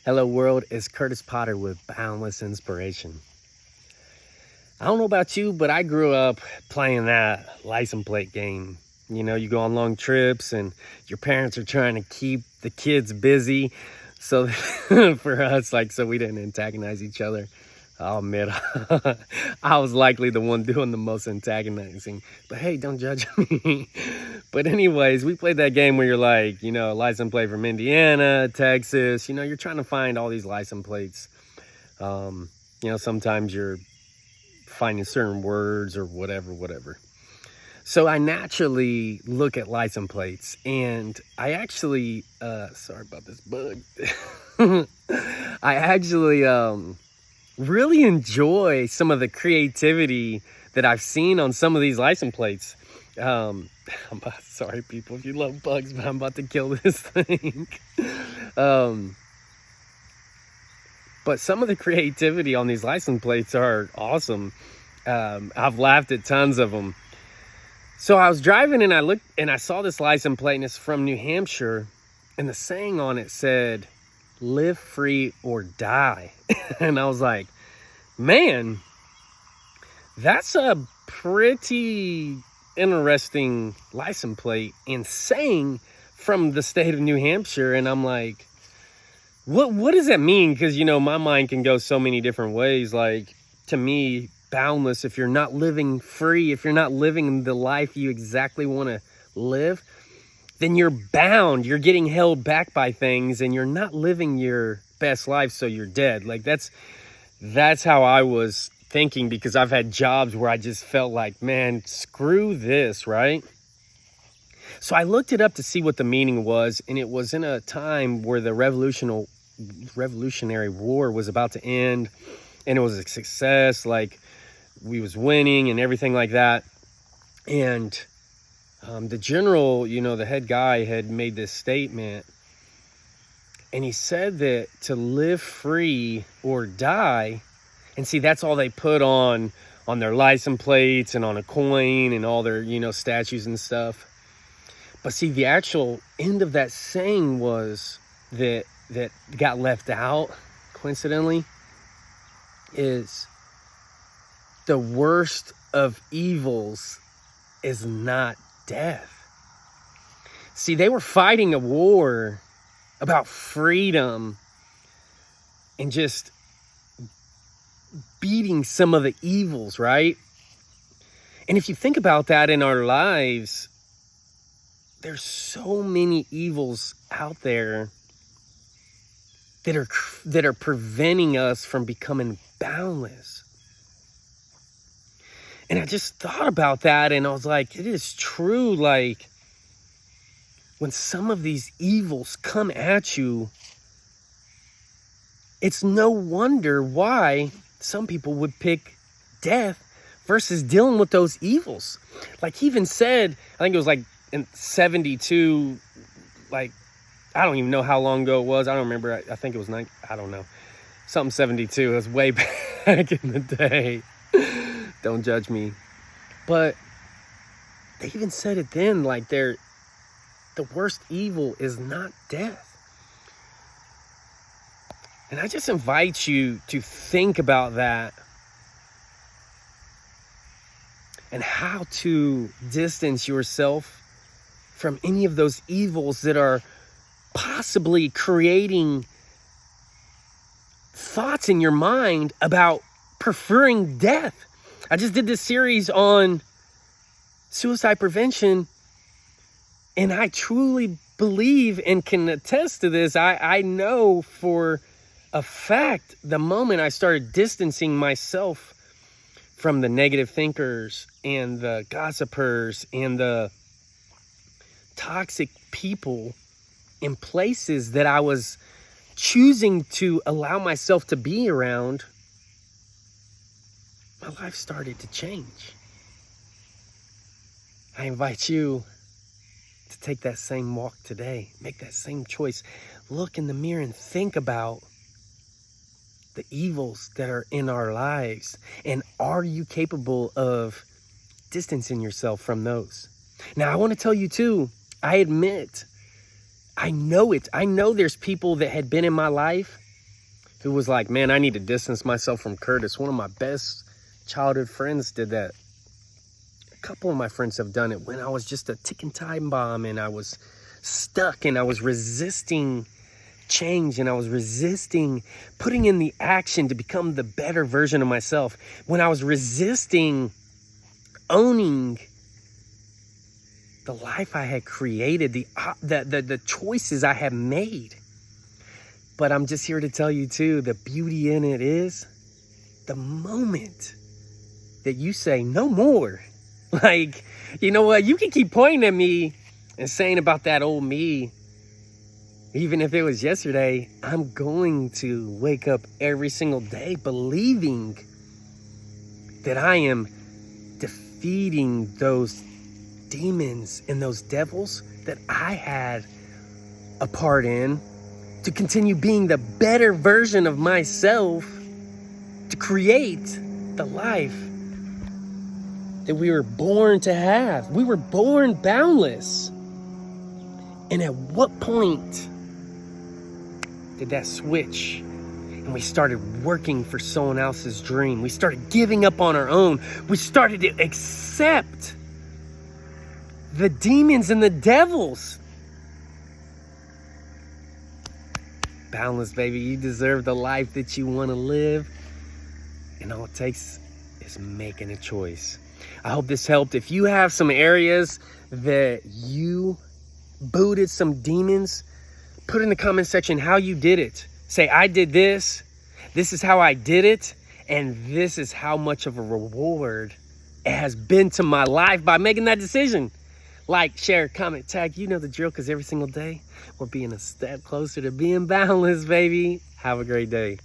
Hello world, it's Curtis Potter with Boundless Inspiration. I don't know about you, but I grew up playing that license plate game. You know, you go on long trips and your parents are trying to keep the kids busy. So for us, so we didn't antagonize each other. I'll admit, I was likely the one doing the most antagonizing. But hey, don't judge me. But anyways, we played that game where you're license plate from Indiana, Texas. You're trying to find all these license plates. Sometimes you're finding certain words or whatever. So I naturally look at license plates, and I actually, sorry about this bug. I actually really enjoy some of the creativity that I've seen on some of these license plates. Sorry people if you love bugs, but I'm about to kill this thing. But some of the creativity on these license plates are awesome. I've laughed at tons of them. So I was driving and I looked and I saw this license plate, and it's from New Hampshire, and the saying on it said, "Live free or die." And I was like, man, that's a pretty interesting license plate and saying from the state of New Hampshire. And I'm like, what does that mean? Because, my mind can go so many different ways. To me, boundless, if you're not living free, if you're not living the life you exactly want to live, then you're bound. You're getting held back by things and you're not living your best life, so you're dead. That's how I was thinking, because I've had jobs where I just felt like, man, screw this, right? So I looked it up to see what the meaning was, and it was in a time where the Revolutionary War was about to end, and it was a success, we was winning and everything like that. And the general, the head guy had made this statement, and he said that to live free or die, and see, that's all they put on their license plates and on a coin and all their, statues and stuff. But see, the actual end of that saying was that got left out, coincidentally, is the worst of evils is not death. See, they were fighting a war about freedom and just beating some of the evils, right? And if you think about that in our lives, there's so many evils out there that are preventing us from becoming boundless. And I just thought about that, and I was like, it is true. When some of these evils come at you, it's no wonder why some people would pick death versus dealing with those evils. He even said, I think it was in 72, I don't even know how long ago it was. I don't remember. I think it was I don't know. Something 72. It was way back in the day. Don't judge me. But they even said it then, the worst evil is not death. And I just invite you to think about that and how to distance yourself from any of those evils that are possibly creating thoughts in your mind about preferring death. I just did this series on suicide prevention, and I truly believe and can attest to this. I know for a fact, the moment I started distancing myself from the negative thinkers and the gossipers and the toxic people in places that I was choosing to allow myself to be around, my life started to change. I invite you to take that same walk today. Make that same choice. Look in the mirror and think about the evils that are in our lives. And are you capable of distancing yourself from those? Now, I want to tell you too, I admit, I know it. I know there's people that had been in my life who was like, man, I need to distance myself from Curtis. One of my best childhood friends did that. A couple of my friends have done it when I was just a ticking time bomb and I was stuck and I was resisting change and I was resisting putting in the action to become the better version of myself. When I was resisting owning the life I had created, the choices I had made. But I'm just here to tell you too, the beauty in it is the moment that you say no more. Like, you know what? You can keep pointing at me and saying about that old me, even if it was yesterday. I'm going to wake up every single day believing that I am defeating those demons and those devils that I had a part in, to continue being the better version of myself, to create the life that we were born to have. We were born boundless. And at what point did that switch and we started working for someone else's dream? We started giving up on our own. We started to accept the demons and the devils. Boundless, baby. You deserve the life that you want to live. And all it takes is making a choice. I hope this helped. If you have some areas that you booted some demons, put in the comment section how you did it. Say, I did this. This is how I did it. And this is how much of a reward it has been to my life by making that decision. Like, share, comment, tag. You know the drill, because every single day we're being a step closer to being boundless, baby. Have a great day.